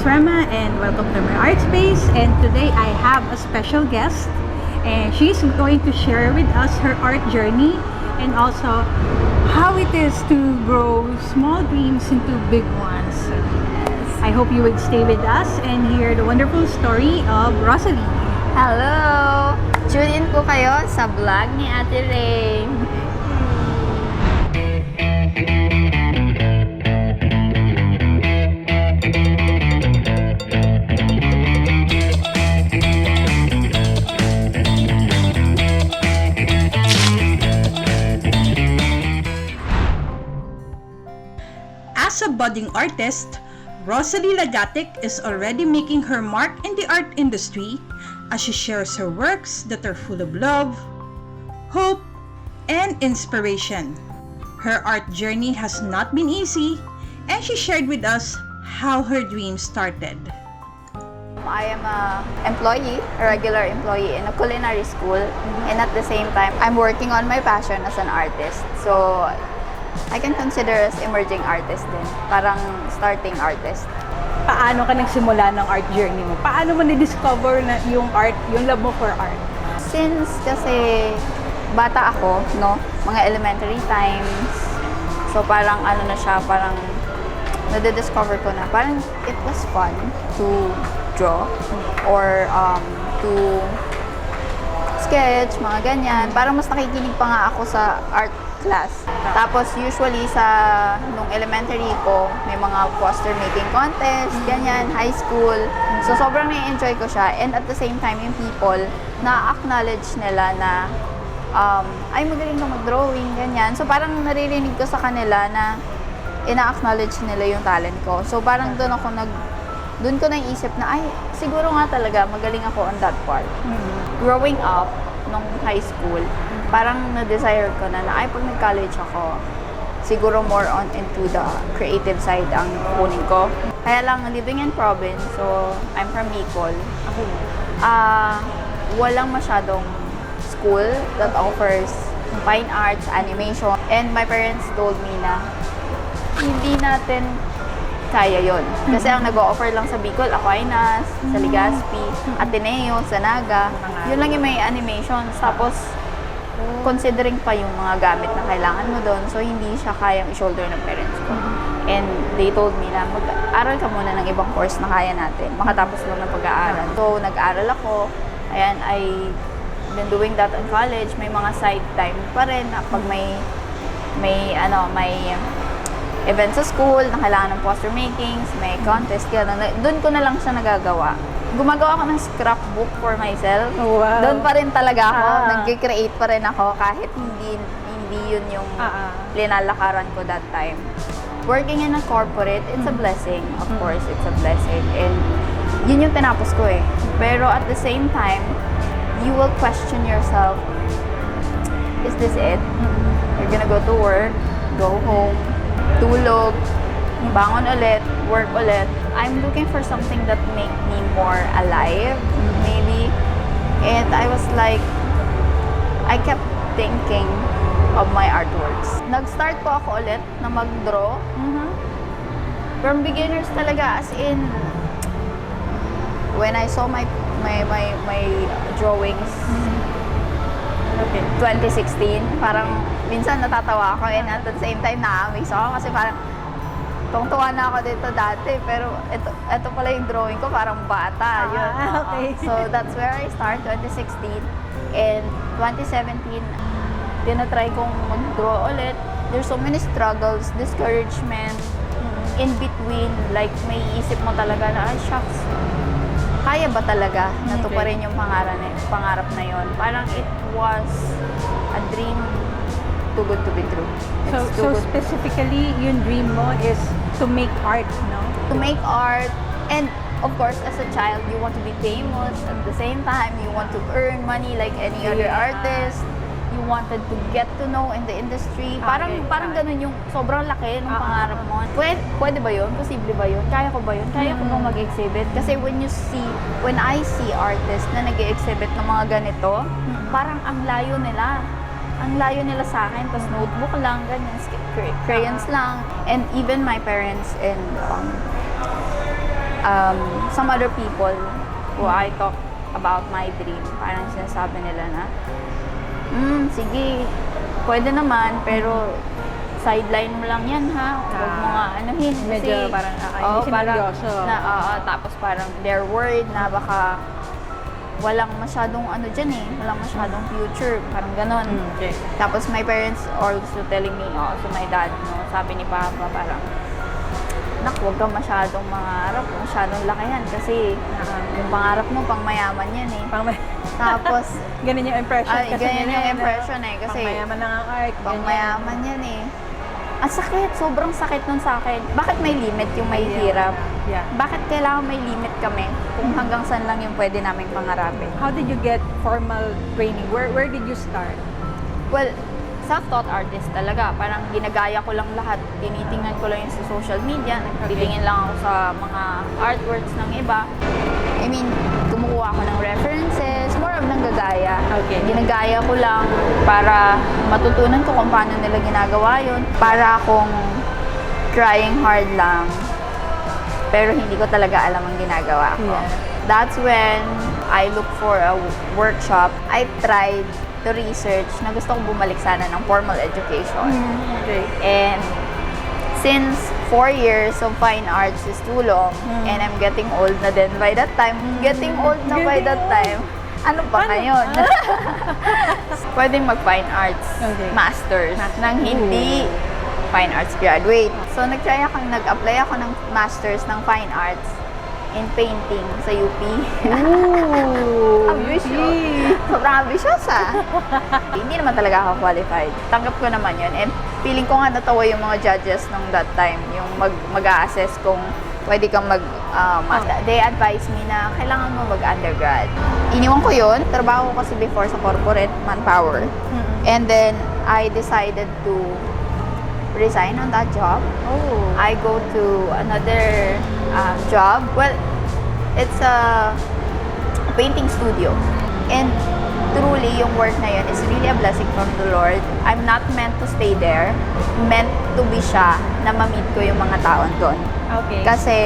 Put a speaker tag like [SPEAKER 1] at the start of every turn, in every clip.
[SPEAKER 1] Rema and welcome to my art space. And today I have a special guest and she's going to share with us her art journey and also how it is to grow small dreams into big ones. I hope you would stay with us and hear the wonderful story of Rosalie.
[SPEAKER 2] Hello! Tune in po kayo sa vlog ni Ate Ray.
[SPEAKER 3] As a budding artist, Rosalie Lagatic is already making her mark in the art industry as she shares her works that are full of love, hope, and inspiration. Her art journey has not been easy, and she shared with us how her dream started.
[SPEAKER 2] I am a regular employee in a culinary school, and at the same time, I'm working on my passion as an artist. So, I can consider as emerging artist din. Parang starting artist.
[SPEAKER 1] Paano ka nagsimula ng art journey mo? Paano mo na-discover na yung art, yung love mo for art?
[SPEAKER 2] Since kasi bata ako, no? Mga elementary times. So parang ano na siya, parang nade-discover ko na parang it was fun to draw or to sketch, mga ganyan. Parang mas nakikinig pa nga ako sa art class. Tapos usually nung elementary ko, may mga poster making contest, ganyan, high school. So sobrang na-enjoy ko siya and at the same time yung people na-acknowledge nila na ay magaling ka mag-drawing, ganyan. So parang naririnig ko sa kanila na ina-acknowledge nila yung talent ko. So parang doon ko naisip na ay siguro nga talaga magaling ako on that part. Growing up nung high school, parang na-desire ko na ay pag nag-college ako, siguro more on into the creative side ang kunin ko. Kaya lang, living in province, so I'm from Bicol. Walang masyadong school that offers fine arts, animation. And my parents told me na hindi natin kaya yon. Kasi ang nag-o-offer lang sa Bicol, Aquinas, sa Legazpi, Ateneo, sa Naga. Yun lang yung may animations. Tapos, considering pa yung mga gamit na kailangan mo doon, so hindi siya kayang i-shoulder ng parents ko. And they told me na mag-aral ka muna ng ibang course na kaya natin, makatapos lang ng pag-aaral. So nag-aral ako, ayan, I've been doing that in college. May mga side time pa rin na pag may event sa school, na kailangan ng poster makings, may contest, doon ko na lang siya nagagawa. Gumagawa ako ng scrapbook for myself.
[SPEAKER 1] Wow.
[SPEAKER 2] Doon pa rin talaga ako. Nag-create pa rin ako kahit hindi yun yung linalakaran ko that time. Working in a corporate, it's a blessing. Of course, it's a blessing. And yun yung tinapos ko eh. Pero at the same time, you will question yourself, is this it? You're gonna go to work, go home, tulog, bangon ulit, work ulit. I'm looking for something that make me more alive, maybe. And I was like, I kept thinking of my artworks. Nag-start po ako ulit na mag-draw. From beginners talaga, as in, when I saw my drawings, 2016, parang minsan natatawa ako and at the same time na-amaze ako kasi parang tuwang-tuwa na ako dito dati, pero ito pala yung drawing ko, parang bata. Yun.
[SPEAKER 1] Okay.
[SPEAKER 2] So, that's where I start, 2016. And 2017, tinatry kong mag-draw ulit. There's so many struggles, discouragement, in between, like may isip mo talaga na, ay shucks, kaya ba talaga natuparin yung pangarap na yon? Parang it was a dream too good to be true.
[SPEAKER 1] So specifically, yung dream mo is to make art, no?
[SPEAKER 2] To make art, and of course, as a child, you want to be famous. At the same time, you want to earn money like any other artist. You wanted to get to know in the industry. Parang ganun yung sobrang laki ng pangarap mo. Pwede ba yun? Posible ba yun? Kaya ko ba yun? Kaya ko bang mag-exhibit? Kasi when I see artists na nag-exhibit ng mga ganito, parang ang layo nila. Ang layo nila sa akin, tapos notebook lang, ganyan, crayons lang. And even my parents and some other people who I talk about my dream, parang sinasabi nila na, sige, pwede naman, pero sideline mo lang yan ha. Huwag mo nga anuhin.
[SPEAKER 1] Medyo parang hindi sineryoso.
[SPEAKER 2] Tapos parang they're worried na baka walang masyadong ano dyan eh. Walang masyadong future. Parang ganon.
[SPEAKER 1] Okay.
[SPEAKER 2] Tapos my parents also telling me, also my dad, no, sabi ni Papa parang, nak, huwag kang masyadong mangarap, masyadong lakihan kasi yung pangarap mo pang mayaman yan eh. Tapos,
[SPEAKER 1] Ganun yung impression.
[SPEAKER 2] ay,
[SPEAKER 1] kasi
[SPEAKER 2] ganyan
[SPEAKER 1] nila,
[SPEAKER 2] yung impression eh. Kasi,
[SPEAKER 1] pang-mayaman ng art.
[SPEAKER 2] pang mayaman yan eh. Ang sakit, sobrang sakit nun sa akin. Bakit may limit yung may hirap?
[SPEAKER 1] Yeah.
[SPEAKER 2] Bakit kailangan may limit kami kung hanggang saan lang yung pwede naming pangarapin?
[SPEAKER 1] How did you get formal training? Where did you start?
[SPEAKER 2] Well, self-taught artist talaga. Parang ginagaya ko lang lahat. Tinitingnan ko lang yung sa social media. Nagtitingin lang ako sa mga artworks ng iba. I mean, kumukuha ako ng references. More of nang gagaya.
[SPEAKER 1] Okay.
[SPEAKER 2] Ginagaya ko lang para matutunan ko kung paano nila ginagawa yun. Para akong trying hard lang. Pero hindi ko talaga alam ang ginagawa ko.
[SPEAKER 1] Yeah.
[SPEAKER 2] That's when I look for a workshop. I tried to research na gusto kong bumalik sana ng formal education.
[SPEAKER 1] Okay.
[SPEAKER 2] And since 4 years of fine arts is too long, and I'm getting old na din by that time, getting old na by that time, ano pa ngayon? Pwedeng mag-fine arts
[SPEAKER 1] Okay.
[SPEAKER 2] masters nang hindi fine arts graduate. So nag-apply ako ng masters ng fine arts in painting sa UP.
[SPEAKER 1] Ooh,
[SPEAKER 2] Ambitious. Sobrang ambitious Hindi naman talaga ako qualified. Tanggap ko naman yun. And feeling ko nga natawa yung mga judges nung that time. Yung mag-a-assess kung pwede kang They advised me na kailangan mo mag-undergrad. Iniwan ko yun. Trabaho ko kasi before sa corporate manpower. And then, I decided to resign on that job.
[SPEAKER 1] Oh.
[SPEAKER 2] I go to another job. Well, it's a painting studio. And truly, yung work na yun is really a blessing from the Lord. I'm not meant to stay there. Meant to be siya na ma-meet ko yung mga taon doon.
[SPEAKER 1] Okay.
[SPEAKER 2] Kasi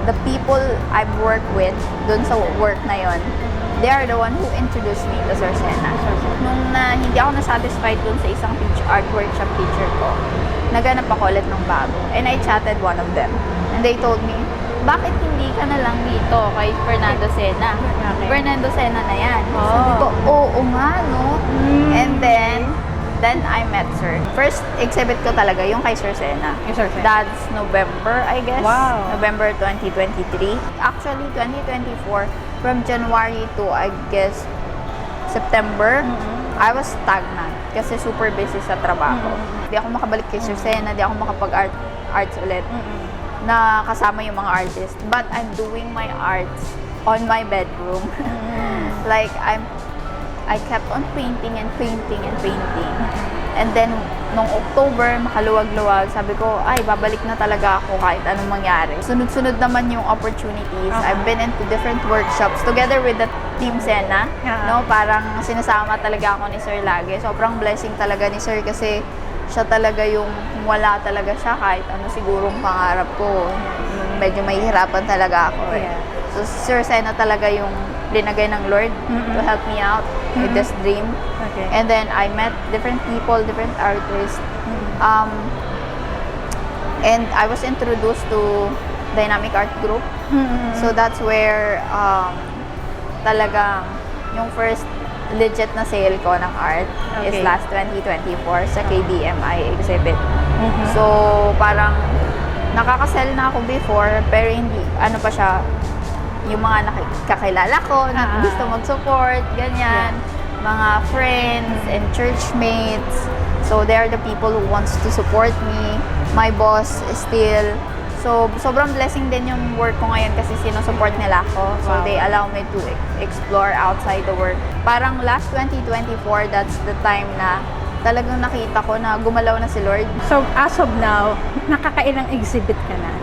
[SPEAKER 2] the people I've worked with doon sa work na yun, they are the one who introduced me to Sir Sena. Nung hindi ako na-satisfied doon sa isang art workshop teacher ko, naganap ako ulit ng bago. And I chatted one of them. And they told me, bakit hindi ka na lang dito kay Fernando Sena?
[SPEAKER 1] Okay.
[SPEAKER 2] Fernando Sena na yan.
[SPEAKER 1] Oh.
[SPEAKER 2] Sabi ko, oo nga, no? And then I met Sir. First exhibit ko talaga yung kay Sir Sena.
[SPEAKER 1] Yung Sir Sena.
[SPEAKER 2] That's November, I guess.
[SPEAKER 1] Wow.
[SPEAKER 2] November 2023. Actually, 2024, from January to, I guess, September, I was stagnant kasi super busy sa trabaho. Di ako makabalik kay Sir Sena, di ako makapag-arts ulit na kasama yung mga artists. But I'm doing my arts on my bedroom. Like, I kept on painting and painting and painting. And then, nung October, makaluwag-luwag, sabi ko, ay, babalik na talaga ako kahit anong mangyari. Sunod-sunod naman yung opportunities. I've been into different workshops together with the Team Sena. No, parang sinasama talaga ako ni Sir lagi. Sobrang blessing talaga ni Sir kasi siya talaga yung wala talaga siya kahit ano sigurong pangarap ko. Medyo mahihirapan talaga ako eh.
[SPEAKER 1] Yeah.
[SPEAKER 2] So, Sir Sena talaga yung linagay ng Lord to help me out with this dream.
[SPEAKER 1] Okay.
[SPEAKER 2] And then I met different people, different artists. And I was introduced to Dynamic Art Group. So that's where talagang yung first legit na sale ko ng art is
[SPEAKER 1] Okay.
[SPEAKER 2] last 2024 sa KBMI exhibit. So parang nakakasell na ako before pero hindi, ano pa siya, yung mga kakilala ko na gusto mag-support, ganyan. Mga friends and churchmates. So, they are the people who wants to support me. My boss is still. So, sobrang blessing din yung work ko ngayon kasi sinusupport nila ako. So,
[SPEAKER 1] Wow.
[SPEAKER 2] they allow me to explore outside the work. Parang last 2024, that's the time na talagang nakita ko na gumalaw na si Lord.
[SPEAKER 1] So, as of now, nakakailang exhibit ka na?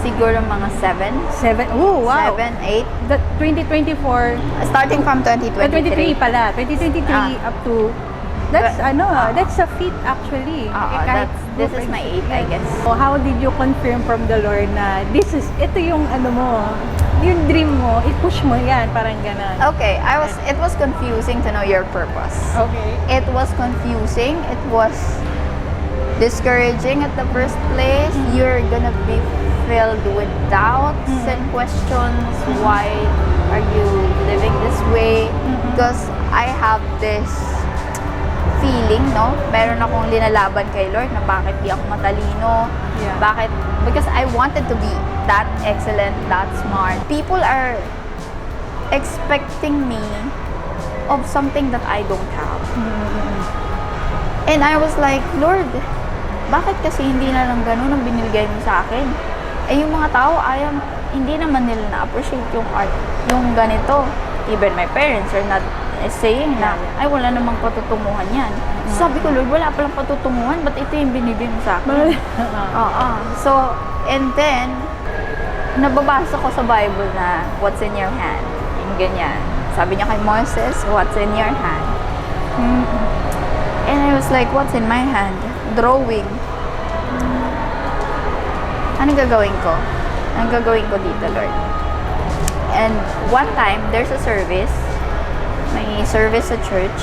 [SPEAKER 2] Siguro mga 7.
[SPEAKER 1] 7? Oh, wow.
[SPEAKER 2] 7, 8.
[SPEAKER 1] The 2024,
[SPEAKER 2] Starting from 2023.
[SPEAKER 1] 2023 pala. 2023 up to That's a feat actually. Kahit
[SPEAKER 2] this
[SPEAKER 1] group
[SPEAKER 2] is my 8, I
[SPEAKER 1] exercise.
[SPEAKER 2] guess.
[SPEAKER 1] So how did you confirm from the Lord na ito yung yung dream mo, i-push mo yan, parang gano'n.
[SPEAKER 2] Okay, it was confusing to know your purpose.
[SPEAKER 1] Okay.
[SPEAKER 2] It was confusing. It was discouraging at the first place. You're gonna be filled with doubts and questions. Why are you living this way? Because I have this feeling, no? Meron akong linalaban kay Lord na bakit di ako matalino.
[SPEAKER 1] Yeah.
[SPEAKER 2] Bakit? Because I wanted to be that excellent, that smart. People are expecting me of something that I don't have. And I was like, Lord, bakit kasi hindi na lang ganun ang binigay mo sa akin? Eh, yung mga tao, hindi naman nila na-appreciate yung art, yung ganito. Even my parents are not saying na, ay, wala namang patutunguhan yan. Sabi ko, Lord, wala palang patutunguhan, ba't ito yung binigay mo sa akin? So, and then, nababasa ko sa Bible na, what's in your hand? Yung ganyan. Sabi niya kay Moses, what's in your hand? And I was like, what's in my hand? Drawing. Anong gagawin ko? Anong gagawin ko dito, Lord? And one time, there's a service. May service sa church.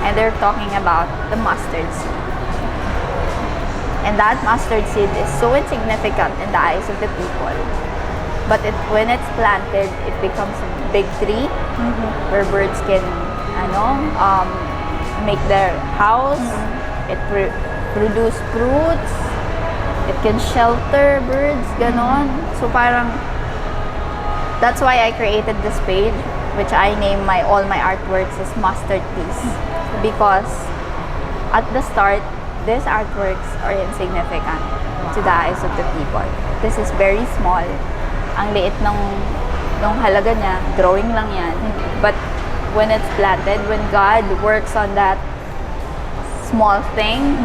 [SPEAKER 2] And they're talking about the mustard seed. And that mustard seed is so insignificant in the eyes of the people. But when it's planted, it becomes a big tree where birds can, make their house. It produce fruits. It can shelter birds, ganon. So parang, that's why I created this page, which I name all my artworks as masterpiece. Because at the start, these artworks are insignificant to the eyes of the people. This is very small. Ang liit ng halaga niya, drawing lang yan. But when it's planted, when God works on that small thing,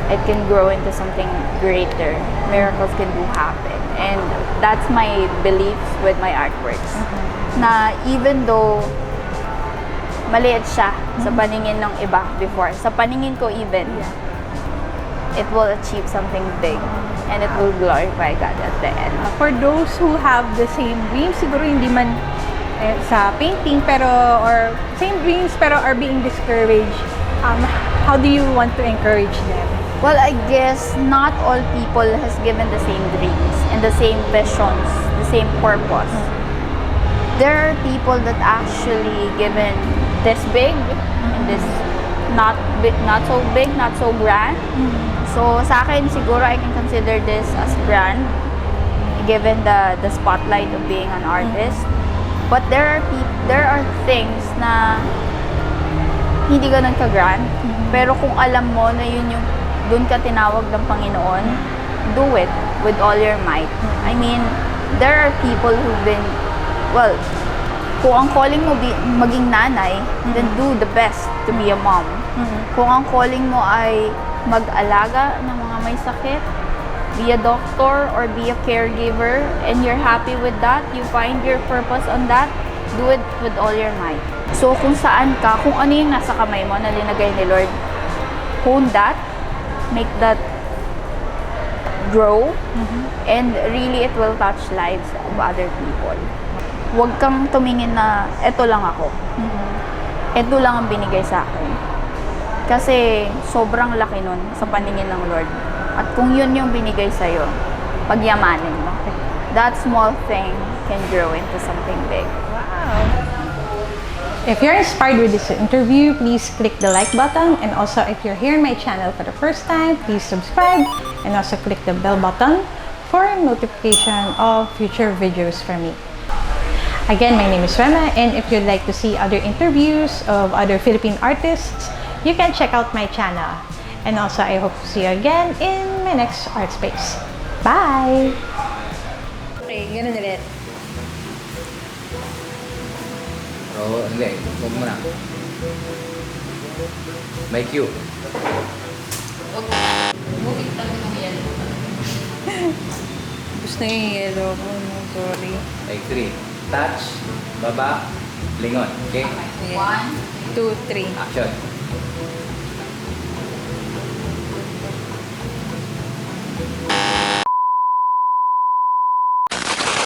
[SPEAKER 2] it can grow into something greater. Miracles can do happen. And that's my beliefs with my artworks. Na even though maliit siya sa paningin ng iba before, sa paningin ko even, it will achieve something big. And it will glorify God at the end.
[SPEAKER 1] For those who have the same dreams, siguro hindi man sa painting, or same dreams pero are being discouraged, how do you want to encourage them?
[SPEAKER 2] Well, I guess not all people has given the same dreams and the same visions, the same purpose. There are people that actually given this big and this not so big, not so grand. So sa akin siguro I can consider this as grand given the spotlight of being an artist. But there are things na hindi ganun ka-grand, pero kung alam mo na yun yung doon ka tinawag ng Panginoon, do it with all your might. I mean, there are people who've been, well, kung ang calling mo maging nanay, then do the best to be a mom. Kung ang calling mo ay mag-alaga ng mga may sakit, be a doctor or be a caregiver, and you're happy with that, you find your purpose on that, do it with all your might. So, kung saan ka, kung ano yung nasa kamay mo na linagay ni Lord, hone that, make that grow, and really it will touch lives of other people. Huwag kang tumingin na eto lang ako. Eto lang ang binigay sa akin. Kasi sobrang laki nun sa paningin ng Lord. At kung yun yung binigay sa'yo, pagyamanin mo. That small thing can grow into something big.
[SPEAKER 1] Wow! If you're inspired with this interview, please click the like button. And also, if you're here in my channel for the first time, please subscribe. And also click the bell button for notification of future videos from me. Again, my name is Rema. And if you'd like to see other interviews of other Philippine artists, you can check out my channel. And also, I hope to see you again in my next art space. Bye! Okay, ganun ulit.
[SPEAKER 4] Oo, hindi. Huwag mo na. May cue.
[SPEAKER 1] Gusto yung yellow ko. Sorry.
[SPEAKER 4] Like 3. Touch, baba, lingon. Okay?
[SPEAKER 1] 1, 2, 3.
[SPEAKER 4] Action.